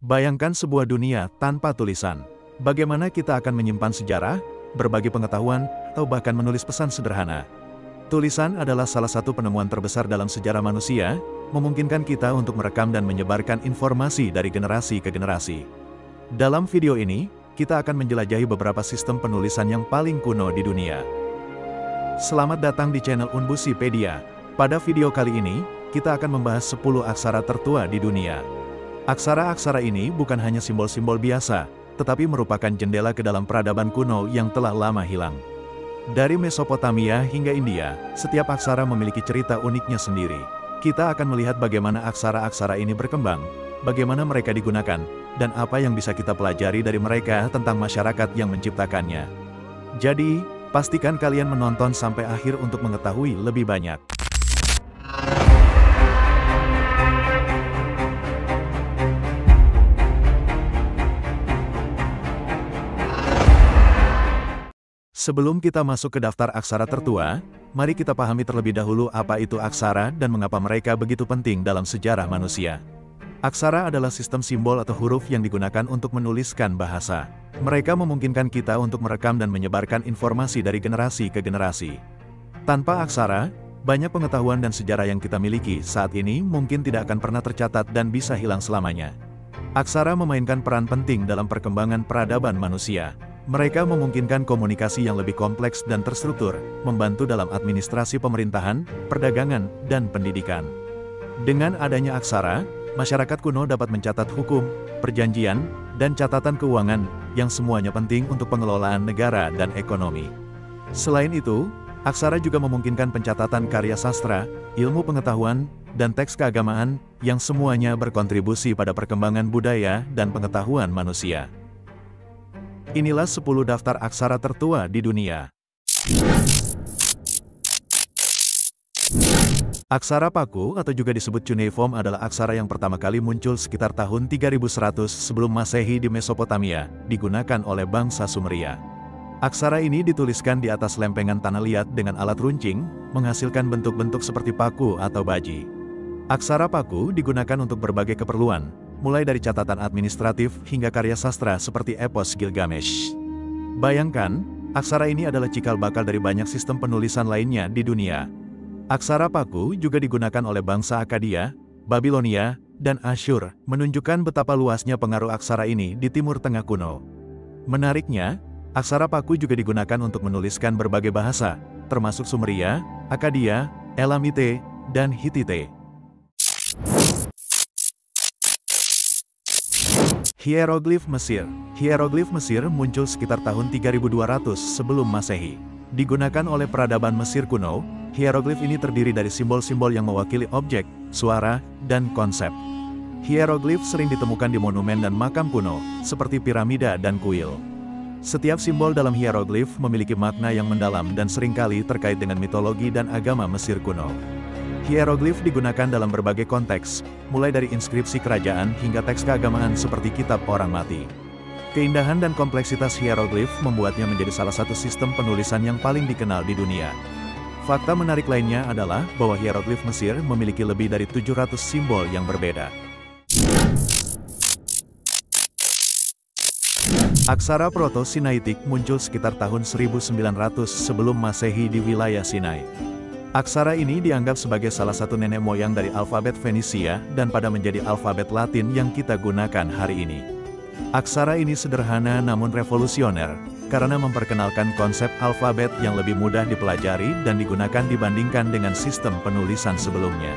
Bayangkan sebuah dunia tanpa tulisan. Bagaimana kita akan menyimpan sejarah, berbagi pengetahuan, atau bahkan menulis pesan sederhana? Tulisan adalah salah satu penemuan terbesar dalam sejarah manusia, memungkinkan kita untuk merekam dan menyebarkan informasi dari generasi ke generasi. Dalam video ini, kita akan menjelajahi beberapa sistem penulisan yang paling kuno di dunia. Selamat datang di channel Unbusipedia. Pada video kali ini, kita akan membahas 10 aksara tertua di dunia. Aksara-aksara ini bukan hanya simbol-simbol biasa, tetapi merupakan jendela ke dalam peradaban kuno yang telah lama hilang. Dari Mesopotamia hingga India, setiap aksara memiliki cerita uniknya sendiri. Kita akan melihat bagaimana aksara-aksara ini berkembang, bagaimana mereka digunakan, dan apa yang bisa kita pelajari dari mereka tentang masyarakat yang menciptakannya. Jadi, pastikan kalian menonton sampai akhir untuk mengetahui lebih banyak. Sebelum kita masuk ke daftar aksara tertua, mari kita pahami terlebih dahulu apa itu aksara dan mengapa mereka begitu penting dalam sejarah manusia. Aksara adalah sistem simbol atau huruf yang digunakan untuk menuliskan bahasa. Mereka memungkinkan kita untuk merekam dan menyebarkan informasi dari generasi ke generasi. Tanpa aksara, banyak pengetahuan dan sejarah yang kita miliki saat ini mungkin tidak akan pernah tercatat dan bisa hilang selamanya. Aksara memainkan peran penting dalam perkembangan peradaban manusia. Mereka memungkinkan komunikasi yang lebih kompleks dan terstruktur, membantu dalam administrasi pemerintahan, perdagangan, dan pendidikan. Dengan adanya aksara, masyarakat kuno dapat mencatat hukum, perjanjian, dan catatan keuangan, yang semuanya penting untuk pengelolaan negara dan ekonomi. Selain itu, aksara juga memungkinkan pencatatan karya sastra, ilmu pengetahuan, dan teks keagamaan, yang semuanya berkontribusi pada perkembangan budaya dan pengetahuan manusia. Inilah 10 daftar aksara tertua di dunia. Aksara Paku atau juga disebut cuneiform adalah aksara yang pertama kali muncul sekitar tahun 3100 sebelum Masehi di Mesopotamia, digunakan oleh bangsa Sumeria. Aksara ini dituliskan di atas lempengan tanah liat dengan alat runcing, menghasilkan bentuk-bentuk seperti paku atau baji. Aksara Paku digunakan untuk berbagai keperluan, mulai dari catatan administratif hingga karya sastra seperti epos Gilgamesh. Bayangkan, aksara ini adalah cikal bakal dari banyak sistem penulisan lainnya di dunia. Aksara Paku juga digunakan oleh bangsa Akkadia, Babilonia, dan Asyur, menunjukkan betapa luasnya pengaruh aksara ini di Timur Tengah kuno. Menariknya, aksara Paku juga digunakan untuk menuliskan berbagai bahasa, termasuk Sumeria, Akkadia, Elamite, dan Hittite. Hieroglif Mesir. Hieroglif Mesir muncul sekitar tahun 3200 sebelum Masehi. Digunakan oleh peradaban Mesir kuno, hieroglif ini terdiri dari simbol-simbol yang mewakili objek, suara, dan konsep. Hieroglif sering ditemukan di monumen dan makam kuno, seperti piramida dan kuil. Setiap simbol dalam hieroglif memiliki makna yang mendalam dan seringkali terkait dengan mitologi dan agama Mesir kuno. Hieroglif digunakan dalam berbagai konteks, mulai dari inskripsi kerajaan hingga teks keagamaan seperti kitab orang mati. Keindahan dan kompleksitas hieroglif membuatnya menjadi salah satu sistem penulisan yang paling dikenal di dunia. Fakta menarik lainnya adalah bahwa hieroglif Mesir memiliki lebih dari 700 simbol yang berbeda. Aksara Proto-Sinaitik muncul sekitar tahun 1900 sebelum Masehi di wilayah Sinai. Aksara ini dianggap sebagai salah satu nenek moyang dari alfabet Fenisia dan pada menjadi alfabet Latin yang kita gunakan hari ini. Aksara ini sederhana namun revolusioner, karena memperkenalkan konsep alfabet yang lebih mudah dipelajari dan digunakan dibandingkan dengan sistem penulisan sebelumnya.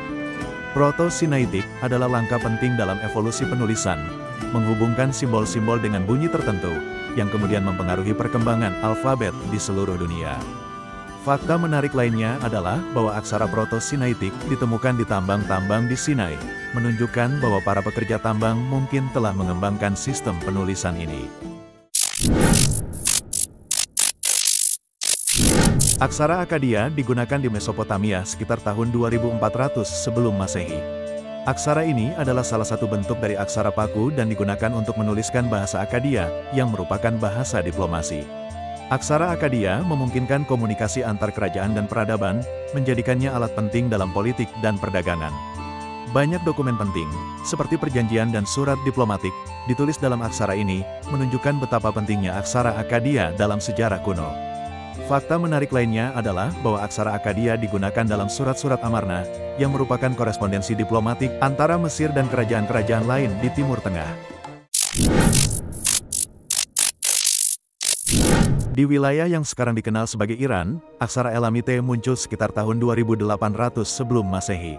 Proto-Sinaitik adalah langkah penting dalam evolusi penulisan, menghubungkan simbol-simbol dengan bunyi tertentu, yang kemudian mempengaruhi perkembangan alfabet di seluruh dunia. Fakta menarik lainnya adalah bahwa aksara Proto-Sinaitik ditemukan di tambang-tambang di Sinai, menunjukkan bahwa para pekerja tambang mungkin telah mengembangkan sistem penulisan ini. Aksara Akkadia digunakan di Mesopotamia sekitar tahun 2400 sebelum Masehi. Aksara ini adalah salah satu bentuk dari aksara Paku dan digunakan untuk menuliskan bahasa Akkadia, yang merupakan bahasa diplomasi. Aksara Akkadia memungkinkan komunikasi antar kerajaan dan peradaban, menjadikannya alat penting dalam politik dan perdagangan. Banyak dokumen penting, seperti perjanjian dan surat diplomatik, ditulis dalam aksara ini, menunjukkan betapa pentingnya aksara Akkadia dalam sejarah kuno. Fakta menarik lainnya adalah bahwa aksara Akkadia digunakan dalam surat-surat Amarna, yang merupakan korespondensi diplomatik antara Mesir dan kerajaan-kerajaan lain di Timur Tengah. Di wilayah yang sekarang dikenal sebagai Iran, aksara Elamite muncul sekitar tahun 2800 sebelum Masehi.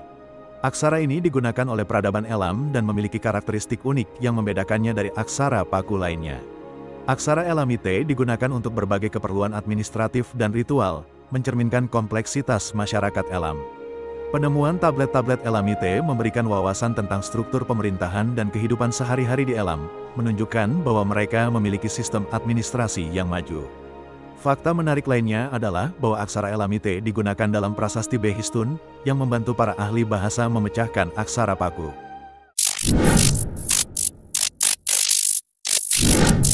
Aksara ini digunakan oleh peradaban Elam dan memiliki karakteristik unik yang membedakannya dari aksara Paku lainnya. Aksara Elamite digunakan untuk berbagai keperluan administratif dan ritual, mencerminkan kompleksitas masyarakat Elam. Penemuan tablet-tablet Elamite memberikan wawasan tentang struktur pemerintahan dan kehidupan sehari-hari di Elam, menunjukkan bahwa mereka memiliki sistem administrasi yang maju. Fakta menarik lainnya adalah bahwa aksara Elamite digunakan dalam prasasti Behistun, yang membantu para ahli bahasa memecahkan aksara Paku.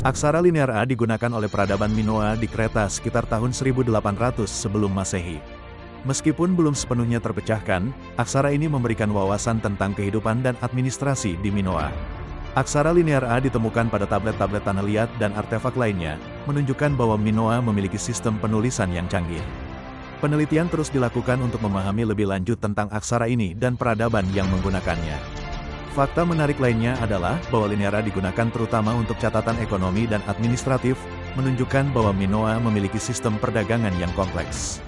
Aksara linear A digunakan oleh peradaban Minoa di Kreta sekitar tahun 1800 sebelum Masehi. Meskipun belum sepenuhnya terpecahkan, aksara ini memberikan wawasan tentang kehidupan dan administrasi di Minoa. Aksara linear A ditemukan pada tablet-tablet tanah liat dan artefak lainnya, menunjukkan bahwa Minoa memiliki sistem penulisan yang canggih. Penelitian terus dilakukan untuk memahami lebih lanjut tentang aksara ini dan peradaban yang menggunakannya. Fakta menarik lainnya adalah bahwa linear A digunakan terutama untuk catatan ekonomi dan administratif, menunjukkan bahwa Minoa memiliki sistem perdagangan yang kompleks.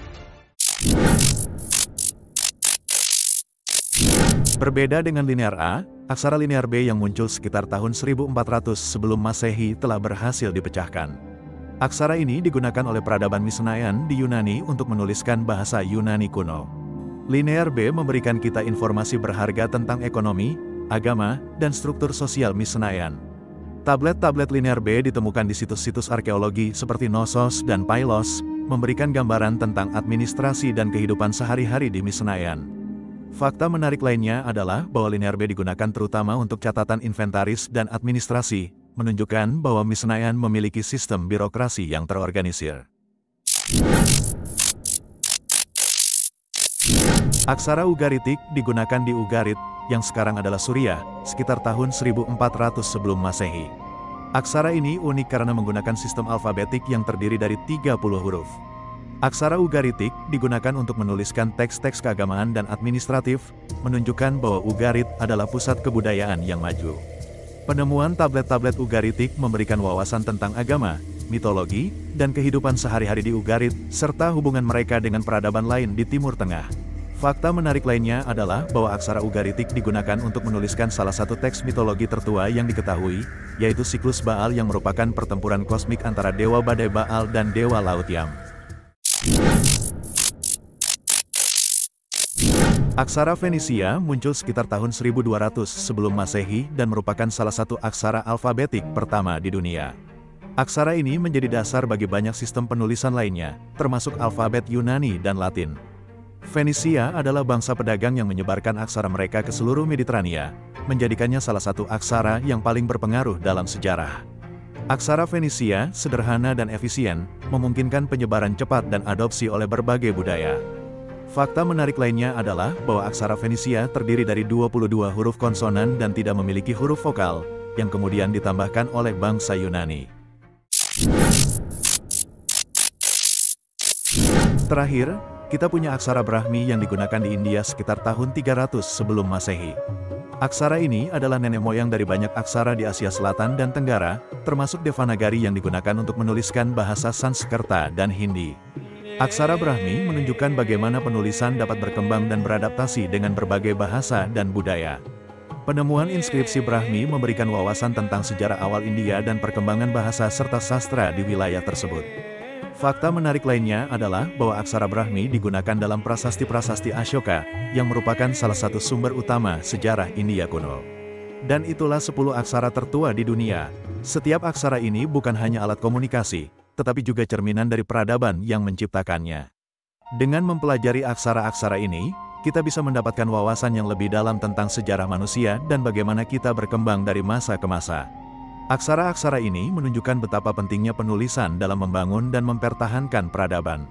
Berbeda dengan linear A, aksara linear B yang muncul sekitar tahun 1400 sebelum Masehi telah berhasil dipecahkan. Aksara ini digunakan oleh peradaban Mycenaean di Yunani untuk menuliskan bahasa Yunani kuno. Linear B memberikan kita informasi berharga tentang ekonomi, agama, dan struktur sosial Mycenaean. Tablet-tablet linear B ditemukan di situs-situs arkeologi seperti Knossos dan Pylos, memberikan gambaran tentang administrasi dan kehidupan sehari-hari di Mycenaean. Fakta menarik lainnya adalah bahwa linear B digunakan terutama untuk catatan inventaris dan administrasi, menunjukkan bahwa Mycenaean memiliki sistem birokrasi yang terorganisir. Aksara Ugaritik digunakan di Ugarit, yang sekarang adalah Suriah, sekitar tahun 1400 sebelum Masehi. Aksara ini unik karena menggunakan sistem alfabetik yang terdiri dari 30 huruf. Aksara Ugaritik digunakan untuk menuliskan teks-teks keagamaan dan administratif, menunjukkan bahwa Ugarit adalah pusat kebudayaan yang maju. Penemuan tablet-tablet Ugaritik memberikan wawasan tentang agama, mitologi, dan kehidupan sehari-hari di Ugarit, serta hubungan mereka dengan peradaban lain di Timur Tengah. Fakta menarik lainnya adalah bahwa aksara Ugaritik digunakan untuk menuliskan salah satu teks mitologi tertua yang diketahui, yaitu siklus Baal yang merupakan pertempuran kosmik antara Dewa Badai Baal dan Dewa Laut Yam. Aksara Fenisia muncul sekitar tahun 1200 sebelum Masehi dan merupakan salah satu aksara alfabetik pertama di dunia. Aksara ini menjadi dasar bagi banyak sistem penulisan lainnya, termasuk alfabet Yunani dan Latin. Fenisia adalah bangsa pedagang yang menyebarkan aksara mereka ke seluruh Mediterania, menjadikannya salah satu aksara yang paling berpengaruh dalam sejarah. Aksara Fenisia sederhana dan efisien, memungkinkan penyebaran cepat dan adopsi oleh berbagai budaya. Fakta menarik lainnya adalah bahwa aksara Fenisia terdiri dari 22 huruf konsonan dan tidak memiliki huruf vokal, yang kemudian ditambahkan oleh bangsa Yunani. Terakhir, kita punya aksara Brahmi yang digunakan di India sekitar tahun 300 sebelum Masehi. Aksara ini adalah nenek moyang dari banyak aksara di Asia Selatan dan Tenggara, termasuk Devanagari yang digunakan untuk menuliskan bahasa Sanskerta dan Hindi. Aksara Brahmi menunjukkan bagaimana penulisan dapat berkembang dan beradaptasi dengan berbagai bahasa dan budaya. Penemuan inskripsi Brahmi memberikan wawasan tentang sejarah awal India dan perkembangan bahasa serta sastra di wilayah tersebut. Fakta menarik lainnya adalah bahwa aksara Brahmi digunakan dalam prasasti-prasasti Ashoka, yang merupakan salah satu sumber utama sejarah India kuno. Dan itulah 10 aksara tertua di dunia. Setiap aksara ini bukan hanya alat komunikasi, tetapi juga cerminan dari peradaban yang menciptakannya. Dengan mempelajari aksara-aksara ini, kita bisa mendapatkan wawasan yang lebih dalam tentang sejarah manusia dan bagaimana kita berkembang dari masa ke masa. Aksara-aksara ini menunjukkan betapa pentingnya penulisan dalam membangun dan mempertahankan peradaban.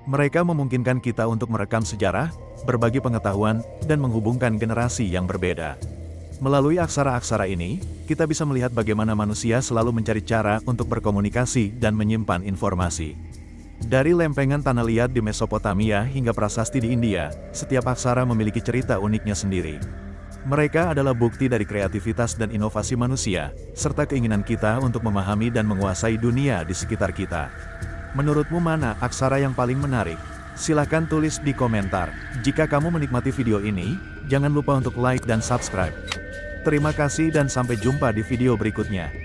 Mereka memungkinkan kita untuk merekam sejarah, berbagi pengetahuan, dan menghubungkan generasi yang berbeda. Melalui aksara-aksara ini, kita bisa melihat bagaimana manusia selalu mencari cara untuk berkomunikasi dan menyimpan informasi. Dari lempengan tanah liat di Mesopotamia hingga prasasti di India, setiap aksara memiliki cerita uniknya sendiri. Mereka adalah bukti dari kreativitas dan inovasi manusia, serta keinginan kita untuk memahami dan menguasai dunia di sekitar kita. Menurutmu mana aksara yang paling menarik? Silahkan tulis di komentar. Jika kamu menikmati video ini, jangan lupa untuk like dan subscribe. Terima kasih dan sampai jumpa di video berikutnya.